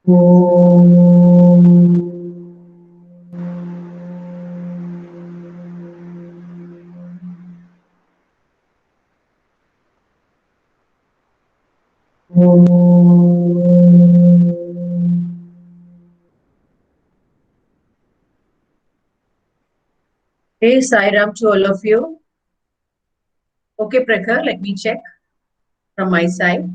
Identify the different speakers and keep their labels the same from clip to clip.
Speaker 1: Hey, Sairam to all of you. Okay, Prakhar, let me check from my side.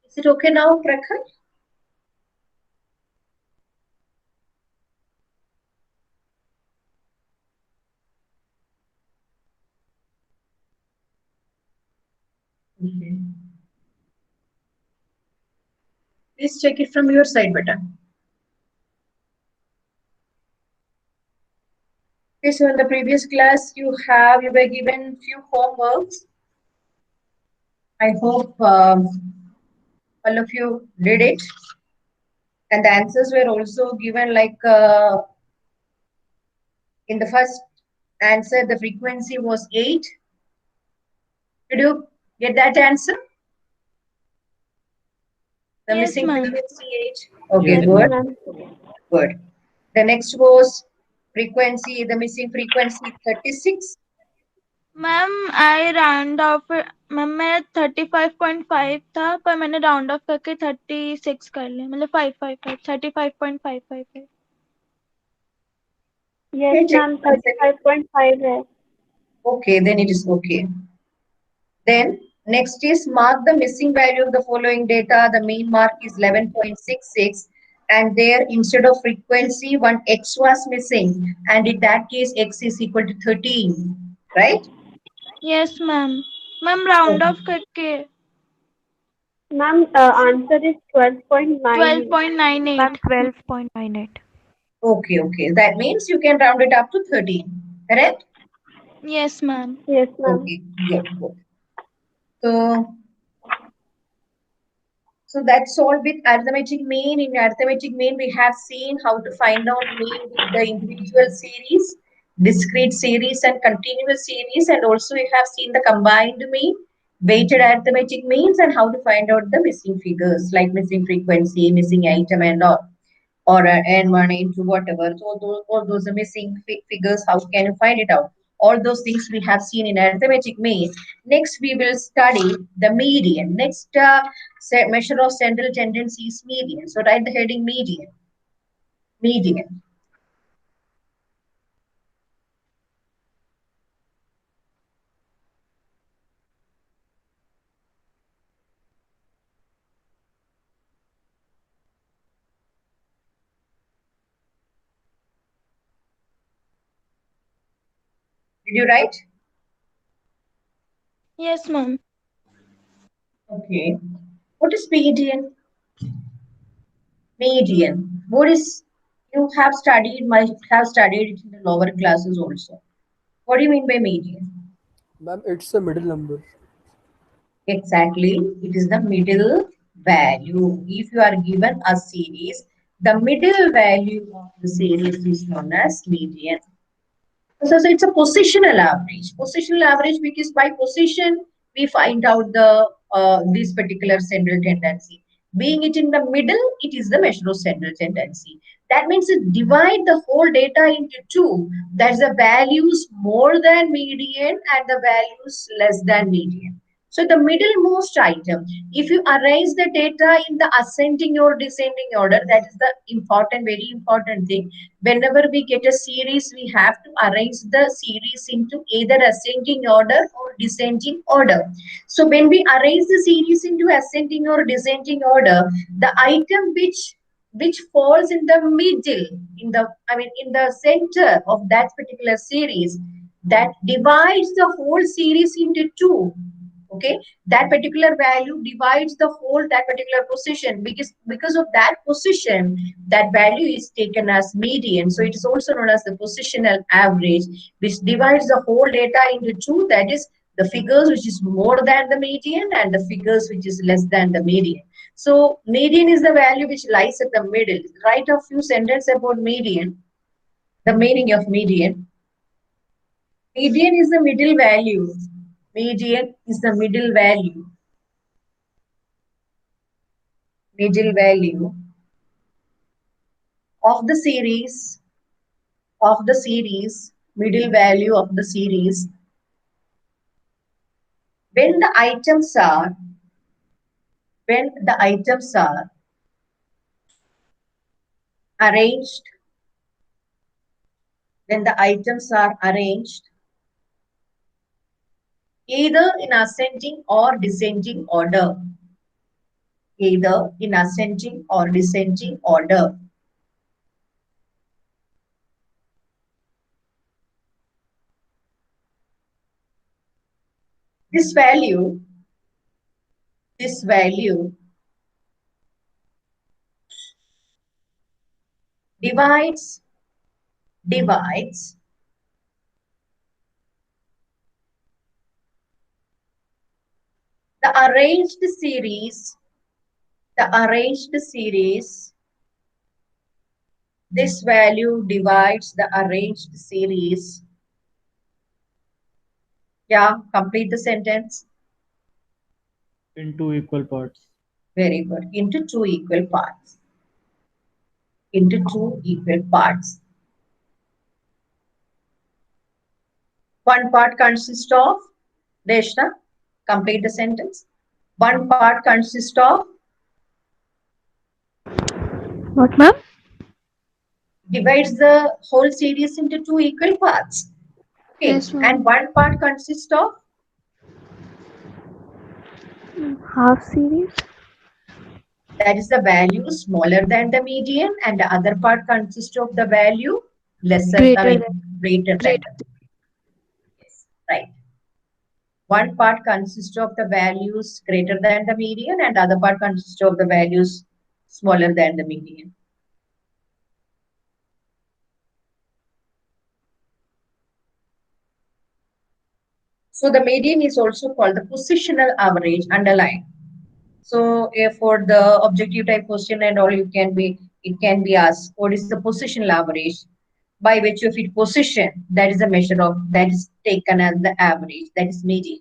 Speaker 1: Is it okay now, Prakhar? Okay. Please check it from your side, beta. Okay, so in the previous class, you were given few homeworks. I hope all of you did it, and the answers were also given like in the first answer, the frequency was 8. Did you get that answer? The
Speaker 2: Yes,
Speaker 1: missing
Speaker 2: ma'am.
Speaker 1: frequency 8. Okay,
Speaker 3: Yes,
Speaker 4: Yes,
Speaker 1: good,
Speaker 3: ma'am.
Speaker 4: ma'am.
Speaker 1: good. The next was frequency, the missing frequency 36.
Speaker 2: Ma'am I round of ma'am मैं 35.5 था पर मैंने round of करके 36 कर लिया मतलब 555 35.555 है।
Speaker 4: Yes,
Speaker 1: Okay, check
Speaker 4: ma'am.
Speaker 1: one second.
Speaker 4: 35.5 है.
Speaker 1: Okay, then it is okay. Then next is mark the missing value of the following data. The mean mark is 11.66, and there instead of frequency, one x was missing, and in that case, x is equal to 13, right?
Speaker 2: Yes ma'am ma'am round
Speaker 1: Okay.
Speaker 2: Of करके
Speaker 4: Ma'am, answer is 12.9.
Speaker 2: 12.98।
Speaker 3: Ma'am, 12.98.
Speaker 1: Okay, okay. That means you can round it up to 13, correct?
Speaker 2: Yes ma'am.
Speaker 4: Yes, ma'am.
Speaker 1: Okay, good, good. So, so that's all with arithmetic mean. In arithmetic mean, we have seen how to find out mean with the individual series, discrete series, and continuous series. And also we have seen the combined mean, weighted arithmetic means, and how to find out the missing figures like missing frequency, missing item, and all. Or n1, n2, whatever. So all those are missing figures. How can you find it out? All those things we have seen in arithmetic mean. Next, we will study the median. Next measure of central tendency is median. So write the heading median. Median. Did you write?
Speaker 2: Yes ma'am.
Speaker 1: Okay. What is median? Median. What is you might have studied it in the lower classes also. What do you mean by median?
Speaker 5: Ma'am, it's a middle number.
Speaker 1: Exactly, it is the middle value. If you are given a series, the middle value of the series is known as median. So it's a positional average. Positional average because by position we find out the this particular central tendency. Being it in the middle, it is the measure of central tendency. That means it divide the whole data into two. That's the values more than median and the values less than median. So the middlemost item, if you arrange the data in the ascending or descending order, that is the important, very important thing. Whenever we get a series, we have to arrange the series into either ascending order or descending order. So when we arrange the series into ascending or descending order, the item which falls in the middle, in the center of that particular series, that divides the whole series into two. Okay, that particular value divides the whole that particular position, because of that position, that value is taken as median. So it is also known as the positional average, which divides the whole data into two, that is the figures which is more than the median and the figures which is less than the median. So median is the value which lies at the middle. Write a few sentences about median, the meaning of median. Median is the middle value. Median is the middle value. Middle value of the series, middle value of the series, when the items are arranged, either in ascending or descending order, this value divides the arranged series, this value divides the arranged series. Yeah, complete the sentence.
Speaker 6: In two equal parts.
Speaker 1: Very good. Into two equal parts. One part consists of, Deshna, complete the sentence. One part consists of,
Speaker 3: What, ma'am?
Speaker 1: divides the whole series into two equal parts. Okay,
Speaker 2: Yes, ma'am.
Speaker 1: and one part consists of,
Speaker 3: Half series.
Speaker 1: that is the value smaller than the median, and the other part consists of the value lesser,
Speaker 3: Greater
Speaker 1: greater than. Yes, right. One part consists of the values greater than the median, and the other part consists of the values smaller than the median. So the median is also called the positional average, underline. So for the objective type question and all, it can be asked, what is the positional average? By which of its position, that is a measure of, that is taken as the average, that is median.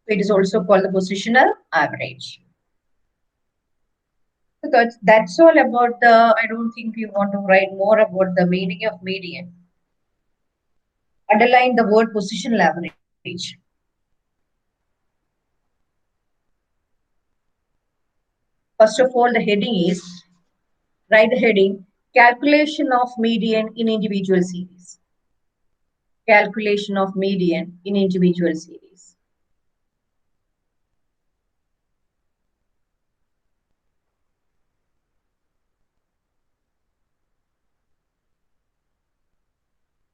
Speaker 1: So it is also called the positional average. So that's all about the, I don't think you want to write more about the meaning of median. Underline the word positional average. First of all, the heading is, write the heading, calculation of median in individual series. Calculation of median in individual series.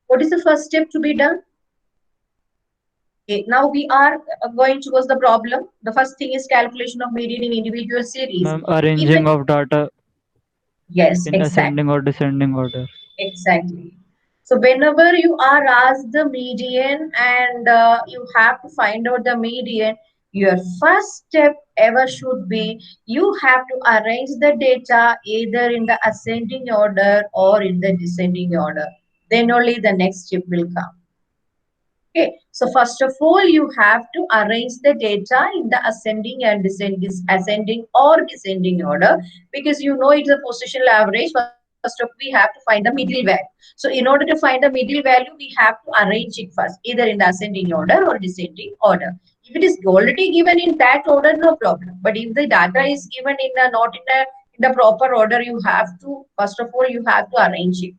Speaker 1: What is the first step to be done? Okay, now we are going towards the problem. The first thing is calculation of median in individual series.
Speaker 6: Ma'am, arranging of data
Speaker 1: Yes,
Speaker 6: in ascending or descending order.
Speaker 1: Exactly. So whenever you are asked the median and you have to find out the median, your first step ever should be, you have to arrange the data either in the ascending order or in the descending order. Then only the next step will come. Okay, so first of all, you have to arrange the data in the ascending and ascending or descending order, because you know it's a positional average. First of all, we have to find the middle value. So in order to find the middle value, we have to arrange it first, either in the ascending order or descending order. If it is already given in that order, no problem. But if the data is given not in the proper order, you have to, first of all, you have to arrange it.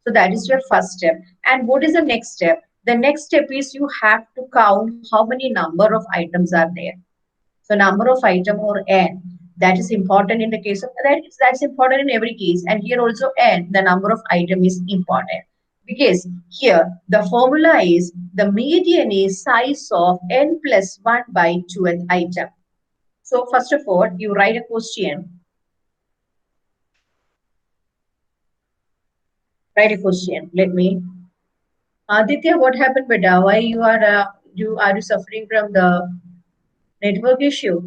Speaker 1: So that is your first step. And what is the next step? The next step is you have to count how many number of items are there. So number of item or n, that is important in the case of that's important in every case. And here also n, the number of item is important. Because here the formula is the median is size of n plus 1 by 2th item. So first of all, you write a question. Write a question. Let me. Aditya, what happened, beta? Why you are suffering from the network issue?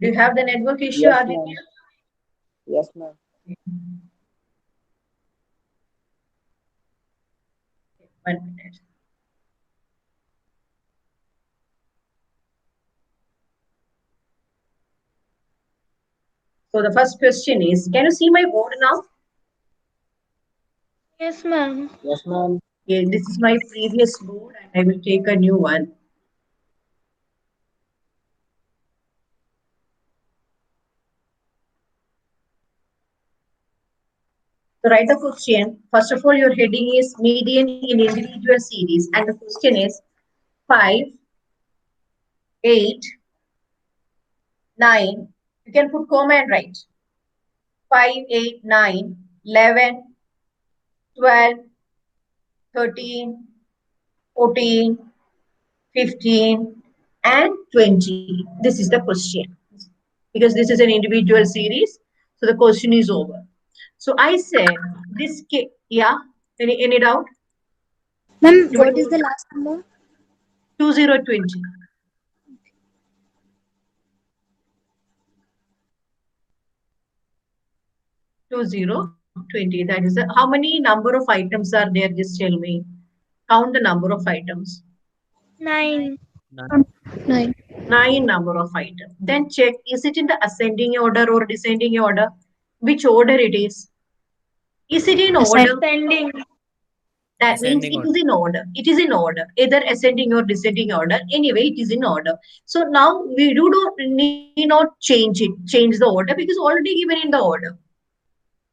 Speaker 1: Do you have the network issue,
Speaker 7: Yes,
Speaker 1: Aditya?
Speaker 7: ma'am. Yes, ma'am.
Speaker 1: One minute. So the first question is, can you see my board now?
Speaker 2: Yes, ma'am.
Speaker 7: Yes, ma'am.
Speaker 1: Okay, this is my previous board and I will take a new one. So write the question. First of all, your heading is median in individual series and the question is 5, 8, 9. You can put comma and write 5, 8, 9, 11, 12, 13, 14, 15, and 20. This is the question. Because this is an individual series, so the question is over. So I said this, yeah, any doubt?
Speaker 3: Ma'am, what is the last number?
Speaker 1: 2020. 2020. That is how many number of items are there? Just tell me. Count the number of items.
Speaker 2: 9.
Speaker 3: 9.
Speaker 1: 9 number of items. Then check, is it in the ascending order or descending order? Which order it is? Is it in order?
Speaker 2: Ascending.
Speaker 1: That means it is in order. It is in order, either ascending or descending order. Anyway, it is in order. So now we don't need not change it, change the order because already given in the order.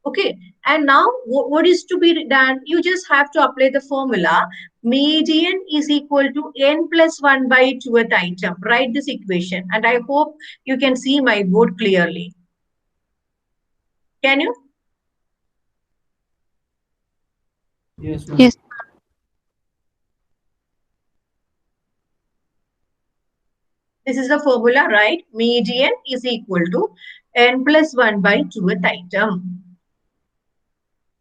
Speaker 1: Okay, and now what is to be done? You just have to apply the formula. Median is equal to n plus 1 by 2th item. Write this equation, and I hope you can see my board clearly. Can you?
Speaker 5: Yes, ma'am.
Speaker 3: Yes.
Speaker 1: This is the formula, right? Median is equal to n plus 1 by 2th item.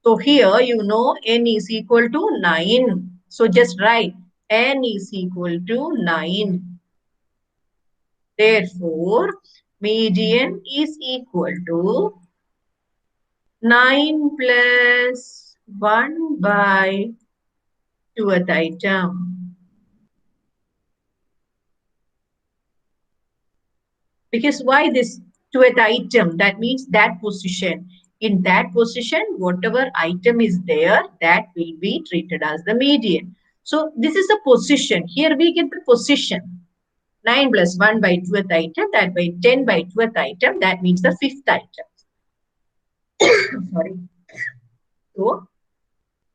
Speaker 1: So here, you know, n is equal to 9. So just write n is equal to 9. Therefore, median is equal to 9 plus 1 by 2th item. Because why this 2th item? That means that position. In that position, whatever item is there, that will be treated as the median. So this is the position. Here we get the position. 9 plus 1 by 2th item, that by 10 by 2th item, that means the 5th item. Sorry. So,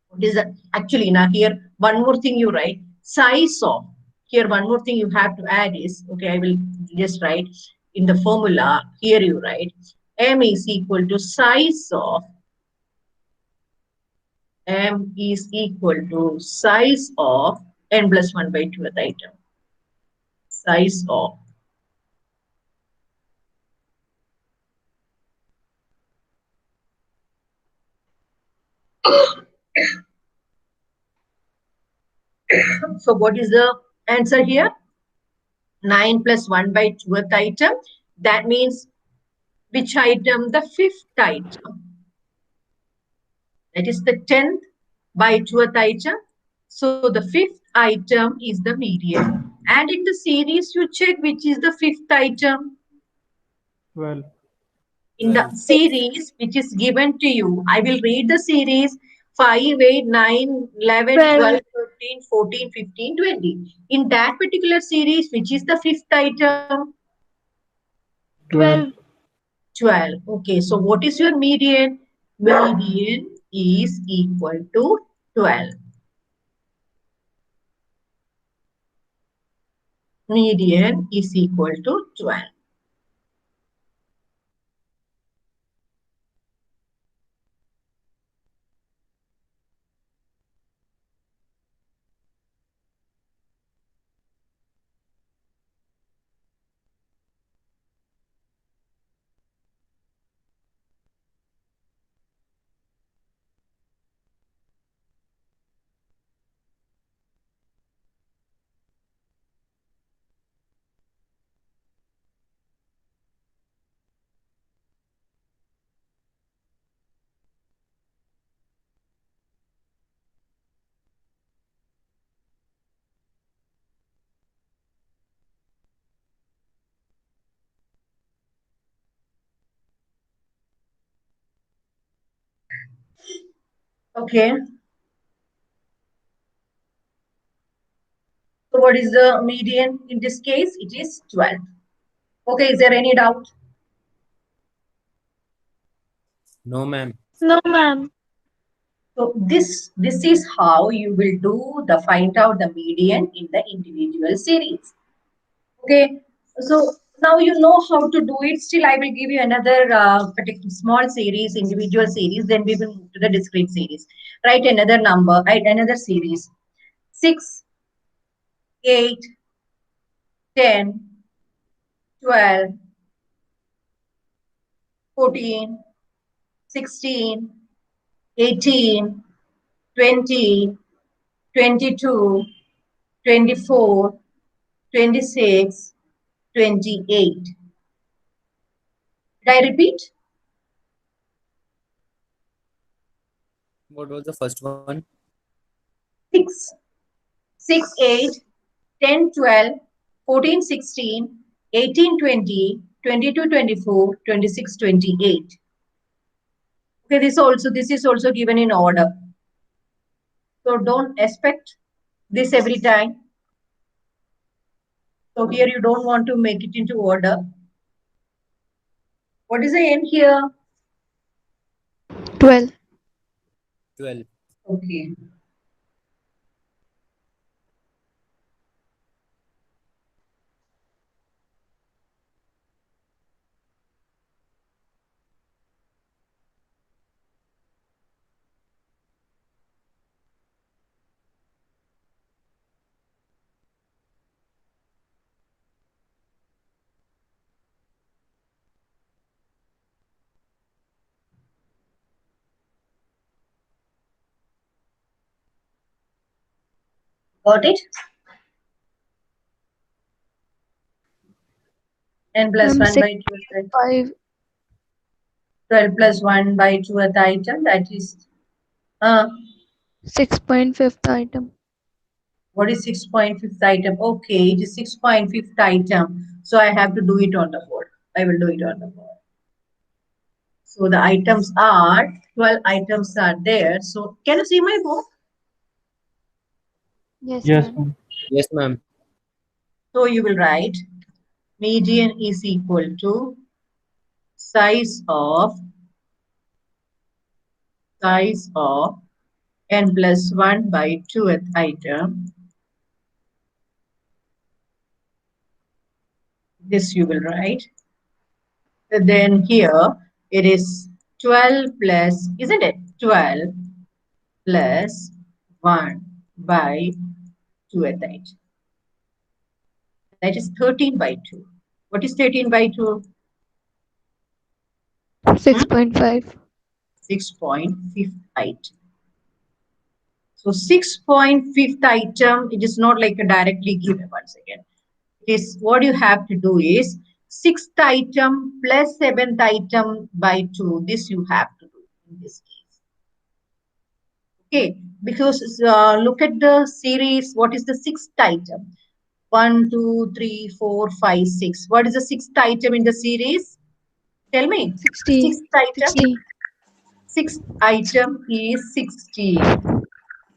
Speaker 1: what is that? Actually, now here, one more thing you write, size of. Here, one more thing you have to add is, okay, I will just write in the formula, here you write, M is equal to size of, M is equal to size of n plus 1 by 2th item. Size of. So what is the answer here? 9 plus 1 by 2th item. That means which item? The 5th item. That is the 10th by 2th item. So the 5th item is the median. And in the series, you check which is the 5th item.
Speaker 6: 12.
Speaker 1: In the series which is given to you, I will read the series 5, 8, 9, 11, 12, 13, 14, 15, 20. In that particular series, which is the 5th item?
Speaker 2: 12.
Speaker 1: 12. Okay, so what is your median? Median is equal to 12. Median is equal to 12. Okay. So what is the median in this case? It is 12. Okay, is there any doubt?
Speaker 5: No, ma'am.
Speaker 2: No, ma'am.
Speaker 1: So this is how you will do the find out the median in the individual series. Okay, so now you know how to do it. Still, I will give you another particular small series, individual series. Then we will move to the discrete series. Write another number, write another series. 6, 8, 10, 12, 14, 16, 18, 20, 22, 24, 26, 28. Did I repeat?
Speaker 5: What was the first one?
Speaker 1: 6, 6, 8, 10, 12, 14, 16, 18, 20, 22, 24, 26, 28. Okay, this is also given in order. So don't expect this every time. So here you don't want to make it into order. What is the n here?
Speaker 3: 12.
Speaker 5: 12.
Speaker 1: Okay. Got it? N plus
Speaker 3: Ma'am,
Speaker 1: 1 by 2 is
Speaker 3: 5.
Speaker 1: 12 plus 1 by 2 at the item. That is
Speaker 3: 6.5th item.
Speaker 1: what is 6.5th item? Okay, it is 6.5th item. So I have to do it on the board. I will do it on the board. So the items are 12 items are there. So can you see my board?
Speaker 3: Yes,
Speaker 6: Yes,
Speaker 3: ma'am.
Speaker 6: ma'am.
Speaker 5: Yes, ma'am.
Speaker 1: So you will write median is equal to size of n plus 1 by 2th item. This you will write. Then here it is 12 plus, isn't it? 12 plus 1 by 2th item. That is 13 by 2. What is 13 by 2?
Speaker 3: 6.5.
Speaker 1: 6.5th item. So 6.5th item, it is not like a directly given once again. It is what you have to do is 6th item plus 7th item by 2. This you have to do in this case. Okay, because look at the series. What is the 6th item? 1, 2, 3, 4, 5, 6. What is the 6th item in the series? Tell me.
Speaker 3: 16.
Speaker 1: 6th item.
Speaker 3: 16.
Speaker 1: 6th item is 16.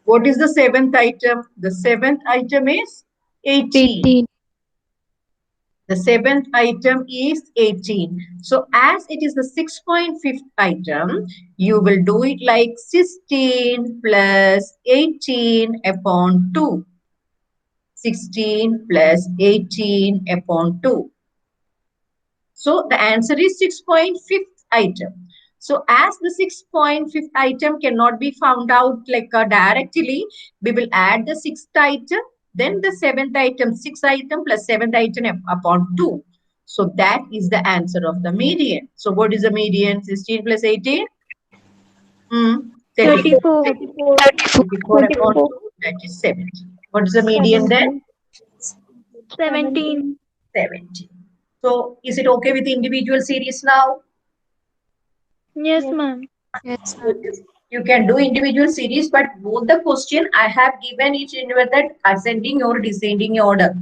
Speaker 1: What is the 7th item? The 7th item is 18.
Speaker 3: 18.
Speaker 1: The 7th item is 18. So as it is the 6.5th item, you will do it like 16 plus 18 upon 2. 16 plus 18 upon 2. So the answer is 6.5th item. So as the 6.5th item cannot be found out like directly, we will add the 6th item, then the 7th item, 6th item plus 7th item upon 2. So that is the answer of the median. So what is the median? 16 plus 18? 34.
Speaker 2: 34.
Speaker 1: 34 upon 2, that is 70. What is the median then?
Speaker 2: 17.
Speaker 1: 70. So is it okay with the individual series now?
Speaker 2: Yes, ma'am.
Speaker 3: Yes, ma'am.
Speaker 1: You can do individual series, but both the question I have given each in that ascending or descending order.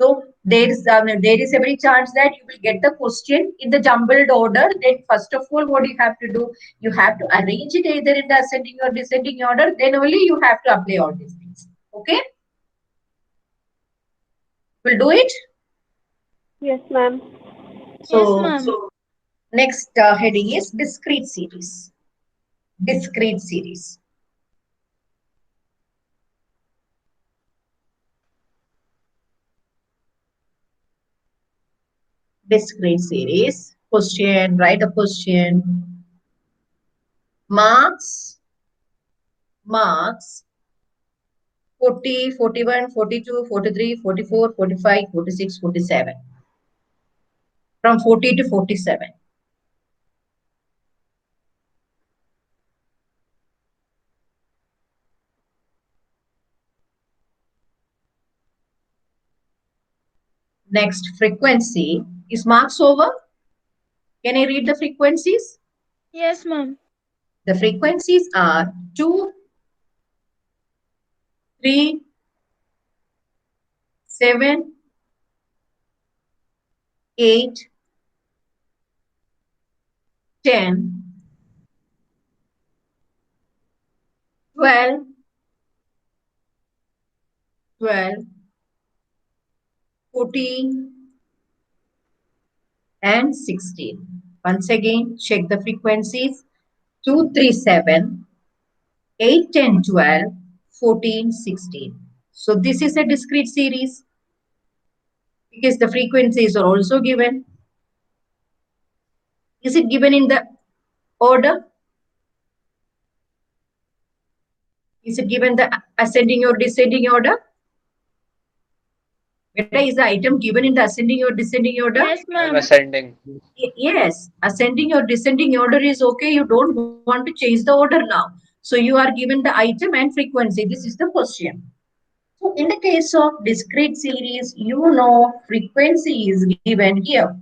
Speaker 1: So there is a very chance that you will get the question in the jumbled order. Then first of all, what you have to do, you have to arrange it either in the ascending or descending order. Then only you have to apply all these things. Okay, we'll do it.
Speaker 4: Yes, ma'am.
Speaker 2: Yes, ma'am.
Speaker 1: So next heading is discrete series. Discrete series. Discrete series. Question, write a question. Marks 40, 41, 42, 43, 44, 45, 46, 47. From 40 to 47. Next, frequency. Is marks over? Can I read the frequencies?
Speaker 2: Yes, ma'am.
Speaker 1: The frequencies are 2, 3, 7, 8, 10, 12, 14, and 16. Once again, check the frequencies. 2, 3, 7, 8, 10, 12, 14, 16. So this is a discrete series because the frequencies are also given. Is it given in the order? Is it given the ascending or descending order? Is the item given in the ascending or descending order?
Speaker 2: Yes, ma'am.
Speaker 7: Ascending.
Speaker 1: Yes, ascending or descending order is okay. You don't want to change the order now. So you are given the item and frequency. This is the question. So in the case of discrete series, you know frequency is given here.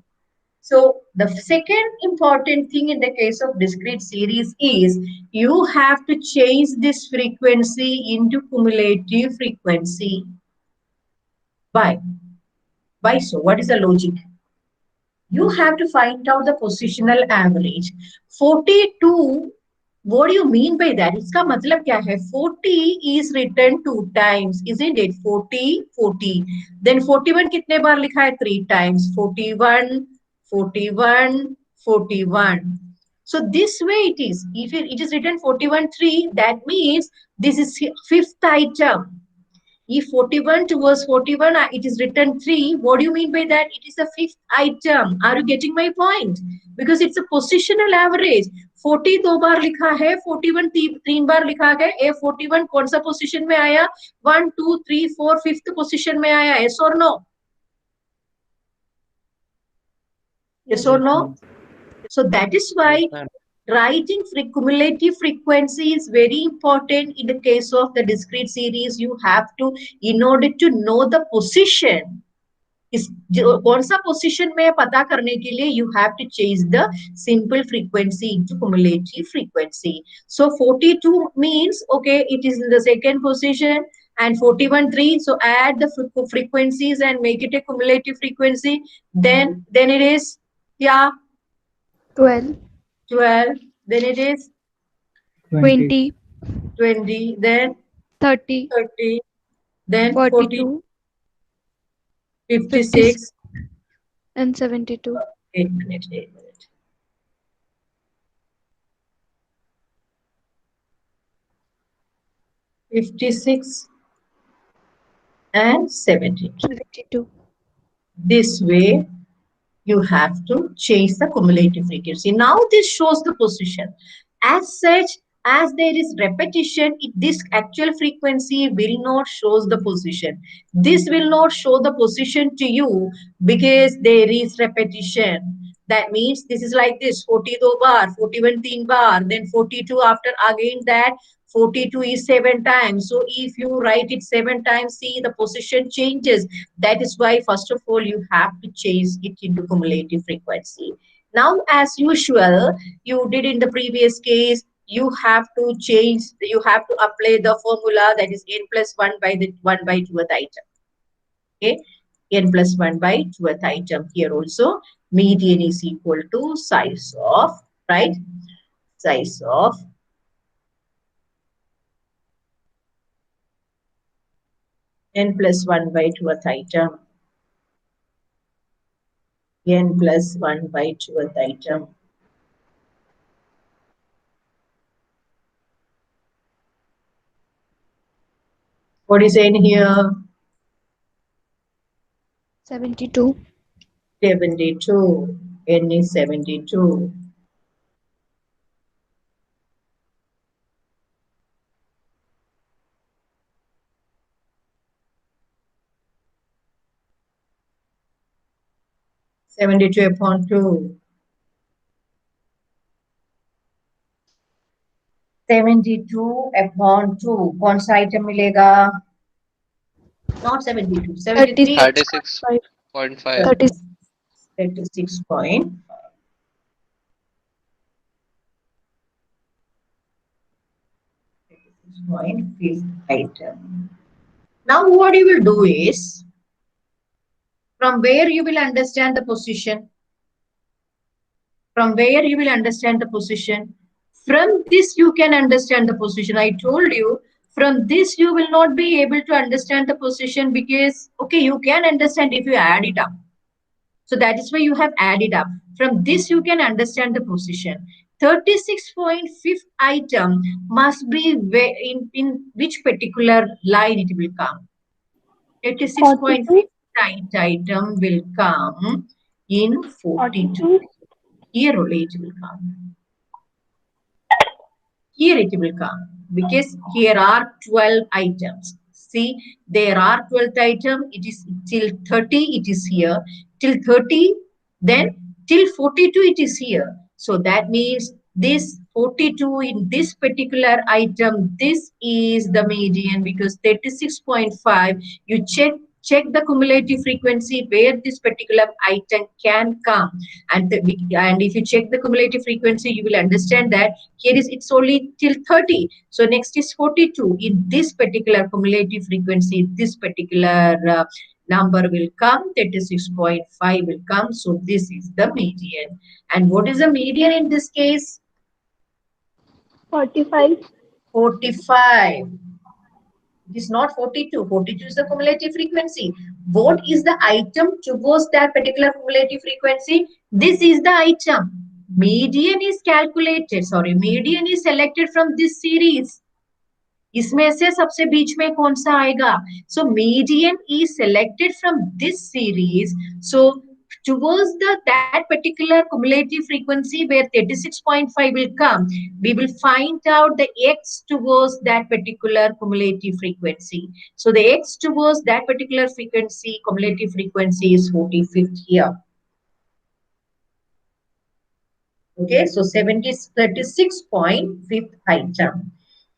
Speaker 1: So the second important thing in the case of discrete series is you have to change this frequency into cumulative frequency. Why? Why so? What is the logic? You have to find out the positional average. 42, what do you mean by that? इसका मतलब क्या है? 40 is written 2 times, isn't it? 40, 40. Then 41 कितने बार लिखा है? 3 times. 41, 41, 41. So this way it is. If it is written 41, 3, that means this is fifth item. If 41 towards 41, it is written 3. What do you mean by that? It is a fifth item. Are you getting my point? Because it's a positional average. 40 दो बार लिखा है, 41 तीन बार लिखा है. A 41 कौन सा position में आया? 1, 2, 3, 4, फिफ्थ पोजीशन में आया. Yes or no? Yes or no? So that is why
Speaker 5: Yes, ma'am.
Speaker 1: writing cumulative frequency is very important in the case of the discrete series. You have to, in order to know the position, इस कौन सा position में पता करने के लिए you have to change the simple frequency into cumulative frequency. So 42 means okay, it is in the second position, and 41 3. So add the frequencies and make it a cumulative frequency. Then it is
Speaker 3: 12,
Speaker 1: 12. Then it is
Speaker 3: 20,
Speaker 1: 20. Then
Speaker 3: 30,
Speaker 1: 30. Then 40,
Speaker 3: 42,
Speaker 1: 56.
Speaker 3: and 72.
Speaker 1: 8 minutes. 8 minutes. $56 and 72.
Speaker 3: 72.
Speaker 1: This way, you have to change the cumulative frequency. Now this shows the position. As such, as there is repetition, this actual frequency will not show the position. This will not show the position to you because there is repetition. That means this is like this: 42 bar, 41 3 bar, then 42 after again that. 42 is 7 times. So if you write it 7 times, see the position changes. That is why, first of all, you have to change it into cumulative frequency. Now, as usual, you did in the previous case, you have to change, you have to apply the formula that is n plus 1 by the 1 by 2th item. Okay. n plus 1 by 12th item. Here also, median is equal to size of, right? Size of n plus 1 by 12th item. N plus 1 by 12th item. What is n here?
Speaker 3: 72.
Speaker 1: 72. N is 72. Seventy-two upon 2. 72 upon 2. कौन सा item मिलेगा? Not 72. 73.
Speaker 8: 36.5.
Speaker 1: 36 point. 5th item. Now what you will do is, from where you will understand the position? From where you will understand the position? From this you can understand the position. I told you, from this you will not be able to understand the position because, okay, you can understand if you add it up. So that is why you have added up. From this you can understand the position. 36.5th item must be in which particular line it will come. 36.5th item will come in 42. Here only it will come. Here it will come because here are 12 items. See, there are 12 items. It is till 30, it is here. Till 30, then till 42, it is here. So that means this 42 in this particular item, this is the median because 36.5, you check the cumulative frequency where this particular item can come. And if you check the cumulative frequency, you will understand that here is it's only till 30. So next is 42. In this particular cumulative frequency, this particular number will come, 36.5 will come. So this is the median. And what is the median in this case?
Speaker 4: 45.
Speaker 1: 45. It is not 42. 42 is the cumulative frequency. What is the item towards that particular cumulative frequency? This is the item. Median is calculated. Sorry, median is selected from this series. इसमें से सबसे बीच में कौन सा आएगा? So median is selected from this series. So towards that particular cumulative frequency where 36.5 will come, we will find out the x towards that particular cumulative frequency. So the x towards that particular frequency, cumulative frequency is 45th here. Okay, so 36.5th item.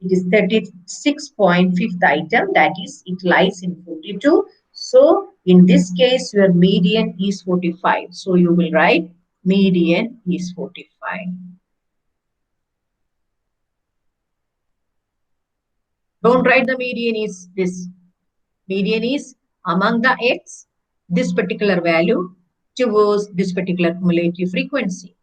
Speaker 1: It is 36.5th item, that is, it lies in 42. So in this case, your median is 45. So you will write median is 45. Don't write the median is this. Median is among the x, this particular value towards this particular cumulative frequency.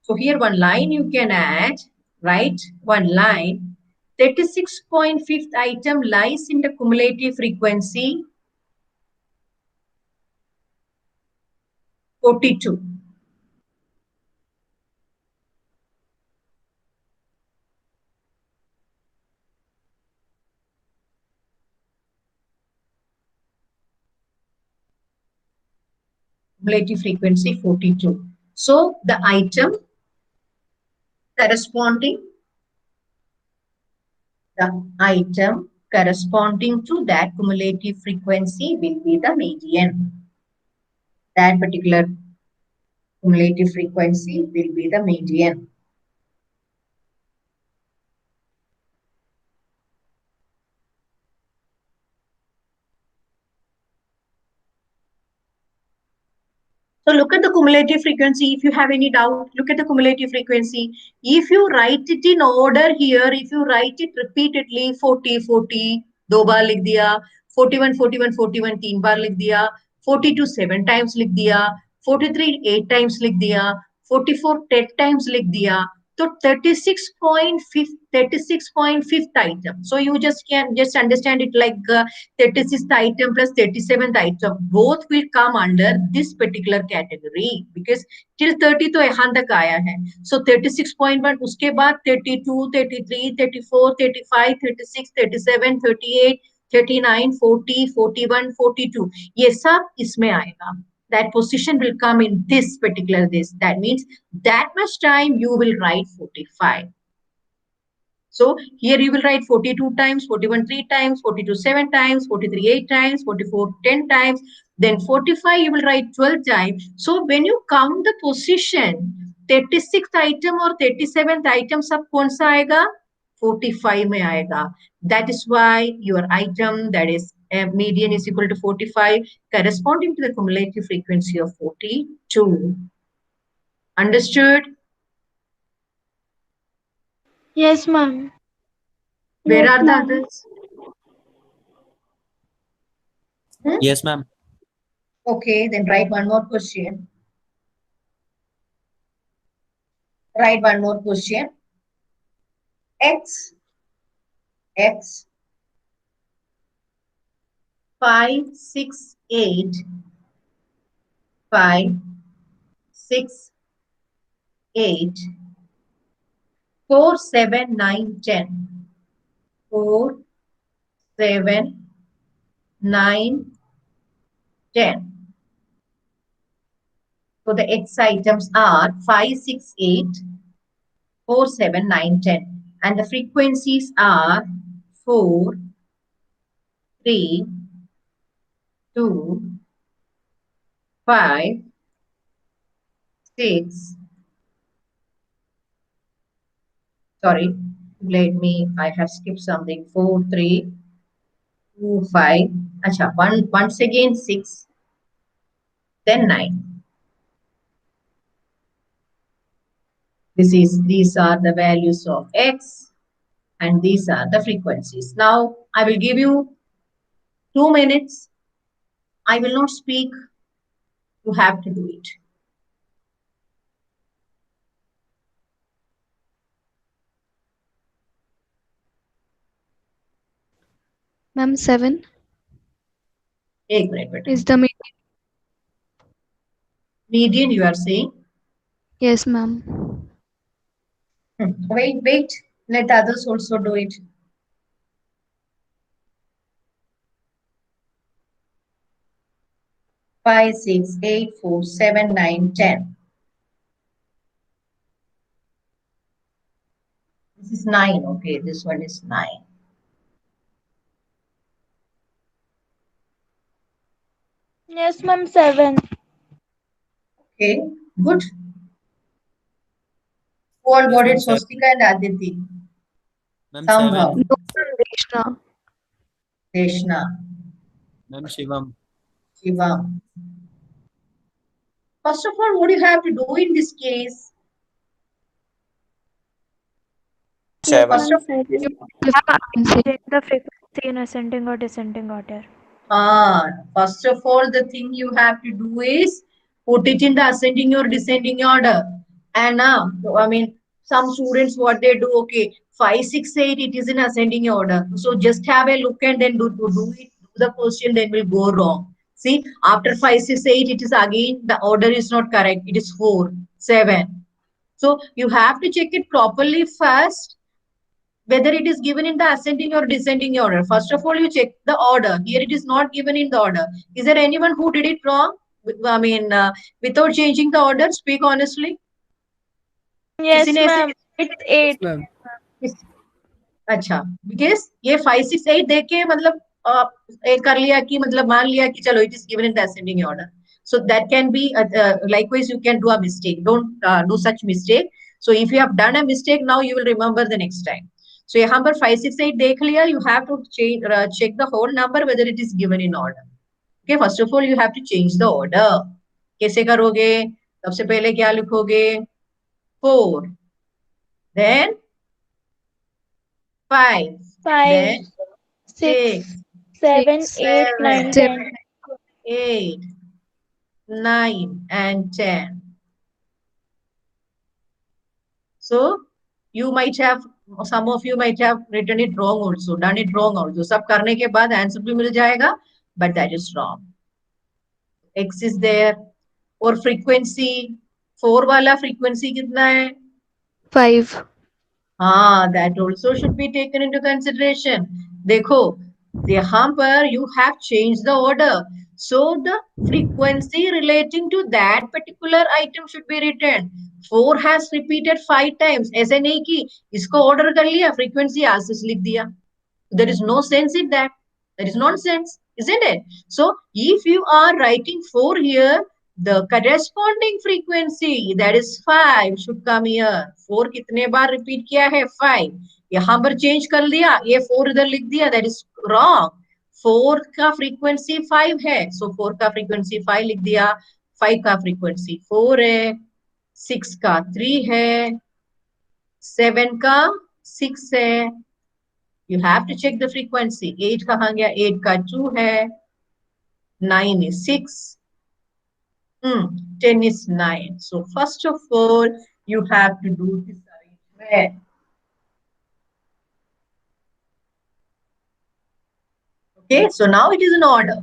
Speaker 1: So here one line you can add, right? One line. 36.5th item lies in the cumulative frequency 42. Cumulative frequency 42. So the item corresponding to that cumulative frequency will be the median. That particular cumulative frequency will be the median. So look at the cumulative frequency. If you have any doubt, look at the cumulative frequency. If you write it in order here, if you write it repeatedly, 40, 40, 2 बार लिख दिया, 41, 41, 41, 3 बार लिख दिया, 42 7 times लिख दिया, 43 8 times लिख दिया, 44 10 times लिख दिया, तो 36.5th item. So you just can just understand it like 36th item plus 37th item. Both will come under this particular category because till 30 तो यहाँ तक आया है. So 36.1 उसके बाद 32, 33, 34, 35, 36, 37, 38, 39, 40, 41, 42. ये सब इसमें आएगा. That position will come in this particular this. That means that much time you will write 45. So here you will write 42 times, 41 3 times, 42 7 times, 43 8 times, 44 10 times, then 45 you will write 12 times. So when you count the position, 36th item or 37th item सब कौन सा आएगा? 45 में आएगा. That is why your item, that is median, is equal to 45, corresponding to the cumulative frequency of 42. Understood?
Speaker 2: Yes, ma'am.
Speaker 1: Where
Speaker 2: Yes,
Speaker 1: are the
Speaker 2: ma'am.
Speaker 1: others?
Speaker 5: Yes, ma'am.
Speaker 1: Okay, then write one more question. Write one more question. X 5 6 8 5 6 8 4 7 9 10 4 7 9 10. So the X items are 5 6 8 4 7 9 10, and the frequencies are 4 3 2 5 6. Sorry, let me, I have skipped something. 4 3 2 5. Acha, once again 6, then 9. These are the values of X, and these are the frequencies. Now I will give you 2 minutes. I will not speak. You have to do it.
Speaker 3: Ma'am, 7
Speaker 1: एक minute बेटा.
Speaker 3: is the median.
Speaker 1: Median you are saying?
Speaker 3: Yes, ma'am.
Speaker 1: Wait. Let others also do it. Five, 6, 8, 4, 7, 9, 10. This is 9. Okay, this one is 9.
Speaker 2: Yes, ma'am. 7.
Speaker 1: Okay, good. Who all got it?
Speaker 5: Yes, ma'am.
Speaker 1: Swastika and Aditi.
Speaker 5: Ma'am,
Speaker 1: Somehow.
Speaker 5: 7.
Speaker 3: No, Deshna.
Speaker 1: Deshna,
Speaker 5: Ma'am, Shivam.
Speaker 1: Shivam. First of all, what do you have to do in this case?
Speaker 8: 7.
Speaker 1: First of all,
Speaker 2: Check the frequency in ascending or descending order.
Speaker 1: first of all, the thing you have to do is put it in the ascending or descending order. And I mean, some students, what they do, okay, 5, 6, 8, it is in ascending order. So just have a look and then do it, do the question, then will go wrong. See, after 5, 6, 8, it is again, the order is not correct. It is 4, 7. So you have to check it properly first, whether it is given in the ascending or descending order. First of all, you check the order. Here it is not given in the order. Is there anyone who did it wrong? I mean, without changing the order, speak honestly.
Speaker 2: Yes,
Speaker 1: किसी ने ऐसे-
Speaker 2: ma'am. It's 8.
Speaker 5: Ma'am.
Speaker 1: अच्छा, because ये 5, 6, 8 देख के मतलब कर लिया कि मतलब मान लिया कि चलो it is given in the ascending order. So that can be likewise you can do a mistake. Don't do such mistake. So if you have done a mistake, now you will remember the next time. So यहाँ पर 5, 6, 8 देख लिया, you have to change, check the whole number whether it is given in order. Okay, first of all you have to change the order. कैसे करोगे? सबसे पहले क्या लिखोगे? 4, then 5,
Speaker 2: 5,
Speaker 1: then
Speaker 2: 6,
Speaker 1: 6,
Speaker 2: 7, 8, 9,
Speaker 1: 7,
Speaker 2: 10.
Speaker 1: 8, 9, and 10. So you might have, some of you might have written it wrong also, done it wrong also. सब करने के बाद आंसर भी मिल जाएगा, but that is wrong. X is there. और frequency 4 वाला frequency कितना है?
Speaker 3: 5.
Speaker 1: हाँ, that also should be taken into consideration. देखो, यहाँ पर you have changed the order. So the frequency relating to that particular item should be written. 4 has repeated 5 times. ऐसे नहीं कि इसको order कर लिया, frequency as is लिख दिया. There is no sense in that. That is nonsense, isn't it? So if you are writing 4 here, the corresponding frequency, that is 5, should come here. 4 कितने बार repeat किया है? 5. यहाँ पर change कर लिया, ये 4 इधर लिख दिया, that is wrong. 4 का frequency 5 है, so 4 का frequency 5 लिख दिया. 5 का frequency 4 है, 6 का 3 है, 7 का 6 है. You have to check the frequency. 8 कहाँ गया? 8 का 2 है, 9 is 6, 10 is 9. So first of all, you have to do this arrangement. Okay, so now it is in order.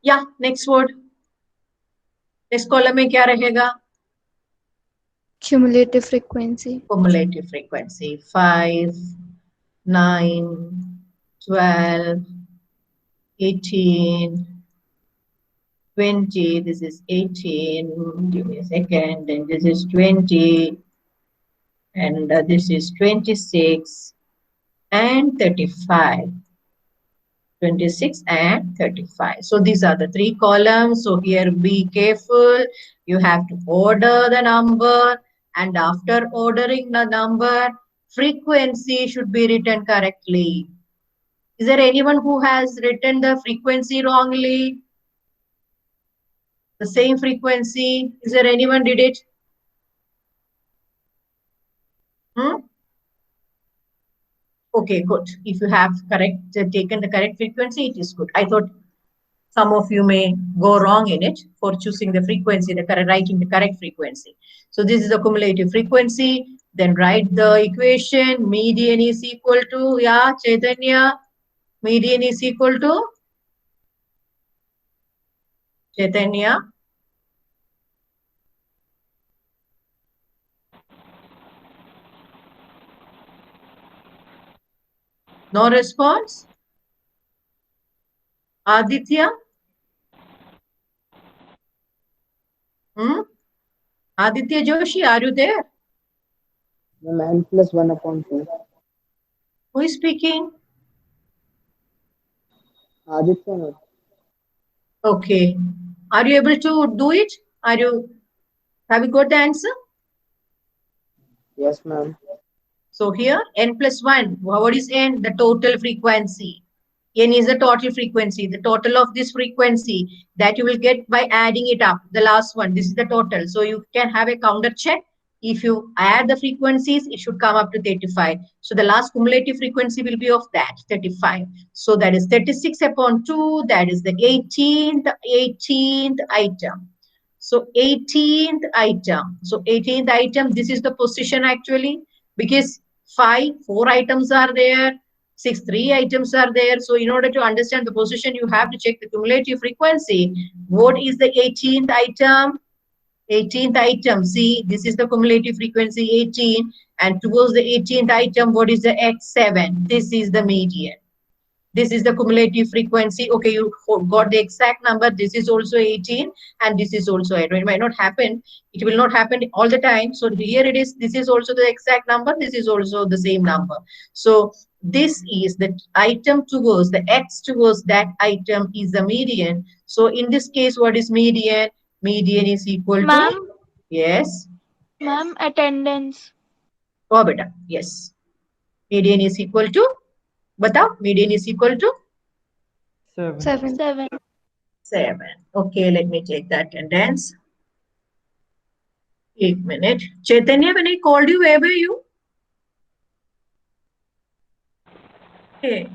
Speaker 1: Yeah, next word. Next column में क्या रहेगा?
Speaker 3: Cumulative frequency.
Speaker 1: Cumulative frequency. 5, 9, 12, 18, 20, this is 18, give me a second, and this is 20, and this is 26, and 35. 26 and 35. So these are the 3 columns. So here be careful. You have to order the number, and after ordering the number, frequency should be written correctly. Is there anyone who has written the frequency wrongly? The same frequency. Is there anyone did it? Okay, good. If you have taken the correct frequency, it is good. I thought some of you may go wrong in it for choosing the frequency, writing the correct frequency. So this is the cumulative frequency. Then write the equation. Median is equal to, yeah, Chaitanya. Median is equal to Chaitanya. No response? Aditya? Aditya Joshi, are you there?
Speaker 7: N plus 1 upon 2.
Speaker 1: Who is speaking?
Speaker 7: Aditya, ma'am.
Speaker 1: Okay. Are you able to do it? Have you got the answer?
Speaker 7: Yes, ma'am.
Speaker 1: So here, n plus 1. What is n? The total frequency. N is the total frequency, the total of this frequency that you will get by adding it up. The last one, this is the total. So you can have a counter check. If you add the frequencies, it should come up to 35. So the last cumulative frequency will be of that, 35. So that is 36 upon 2. That is the 18th item. So 18th item. So 18th item, this is the position actually, because 4 items are there. 3 items are there. So in order to understand the position, you have to check the cumulative frequency. What is the 18th item? 18th item. See, this is the cumulative frequency 18. And towards the 18th item, what is the X7? This is the median. This is the cumulative frequency. Okay, you got the exact number. This is also 18 and this is also 8. It might not happen. It will not happen all the time. So here it is. This is also the exact number. This is also the same number. So this is the item towards the X towards that item is the median. So in this case, what is median? Median is equal to?
Speaker 2: Ma'am?
Speaker 1: Yes.
Speaker 2: Ma'am, attendance.
Speaker 1: Oh, beta. Yes. Median is equal to? Batao, median is equal to?
Speaker 6: 7.
Speaker 2: 7.
Speaker 1: 7. Okay, let me take the attendance. एक minute. Chaitanya, when I called you, where were you? Okay.